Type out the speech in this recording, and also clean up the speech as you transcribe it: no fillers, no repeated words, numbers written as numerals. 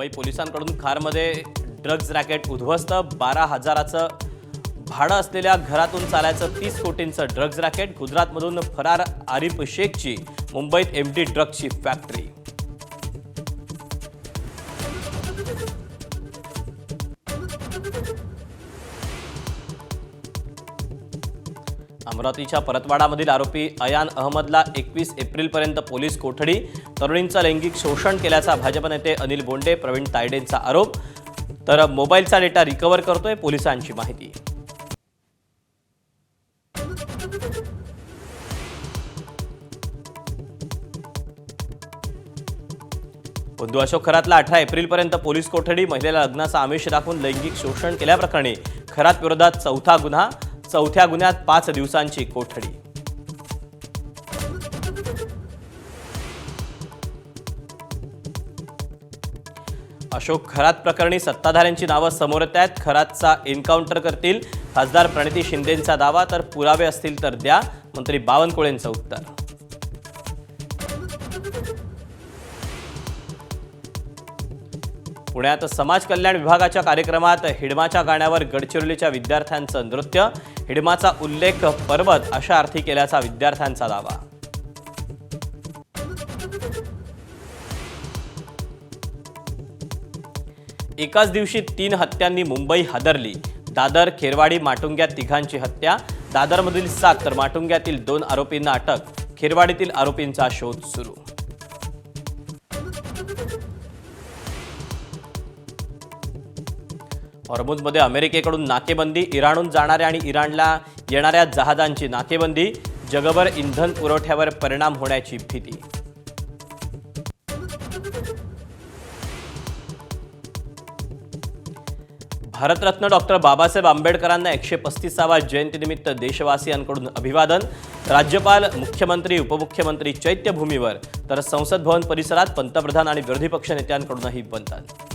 मुंबई पोलिसांकडून कारमध्ये drugs racket उद्ध्वस्त 12,000चं भाडं असलेल्या घरातून चालायचं 30 कोटींचं ड्रग्ज रॅकेट गुजरातमधून फरार आरिफ शेखची मुंबईत एमडी ड्रग्जची फॅक्टरी। अमरावतीच्या परतवाडामधील आरोपी अयान अहमदला 21 एप्रिलपर्यंत पोलीस कोठडी। तरुणींचं लैंगिक शोषण केल्याचा भाजप नेते अनिल बोंडे प्रवीण तायडेंचा आरोप। तर मोबाईलचा डेटा रिकव्हर करतोय पोलिसांची माहिती। बुद्धू अशोक खरातला 18 एप्रिलपर्यंत पोलीस कोठडी। महिलेला लग्नाचा आमिष दाखवून लैंगिक शोषण केल्याप्रकरणी खरात विरोधात चौथ्या गुन्ह्यात 5 दिवसांची कोठडी। अशोक खरात प्रकरणी सत्ताधाऱ्यांची नावं समोर येत आहेत। खरातचा एन्काउंटर करतील खासदार प्रणिती शिंदेंचा दावा। तर पुरावे असतील तर द्या, मंत्री बावनकुळेंचं उत्तर। पुण्यात समाज कल्याण विभागाच्या कार्यक्रमात हिडमाच्या गाण्यावर गडचिरोलीच्या विद्यार्थ्यांचं नृत्य। हिडमाचा उल्लेख पर्वत अशा अर्थी केल्याचा विद्यार्थ्यांचा दावा। एकाच दिवशी 3 हत्यांनी मुंबई हादरली। दादर खेरवाडी माटुंग्यात तिघांची हत्या। दादरमधील 7 तर माटुंग्यातील 2 आरोपींना अटक। खेरवाडीतील आरोपींचा शोध सुरू। हॉर्मुझमध्ये अमेरिकेकडून नाकेबंदी। इराणहून जाणाऱ्या आणि इराणला येणाऱ्या जहाजांची नाकेबंदी। जगभर इंधन पुरवठ्यावर परिणाम होण्याची भीती। भारतरत्न डॉक्टर बाबासाहेब आंबेडकरांना 135वा जयंतीनिमित्त देशवासियांकडून अभिवादन। राज्यपाल, मुख्यमंत्री, उपमुख्यमंत्री चैत्यभूमीवर तर संसद भवन परिसरात पंतप्रधान आणि विरोधी पक्ष नेत्यांकडूनही वंदन।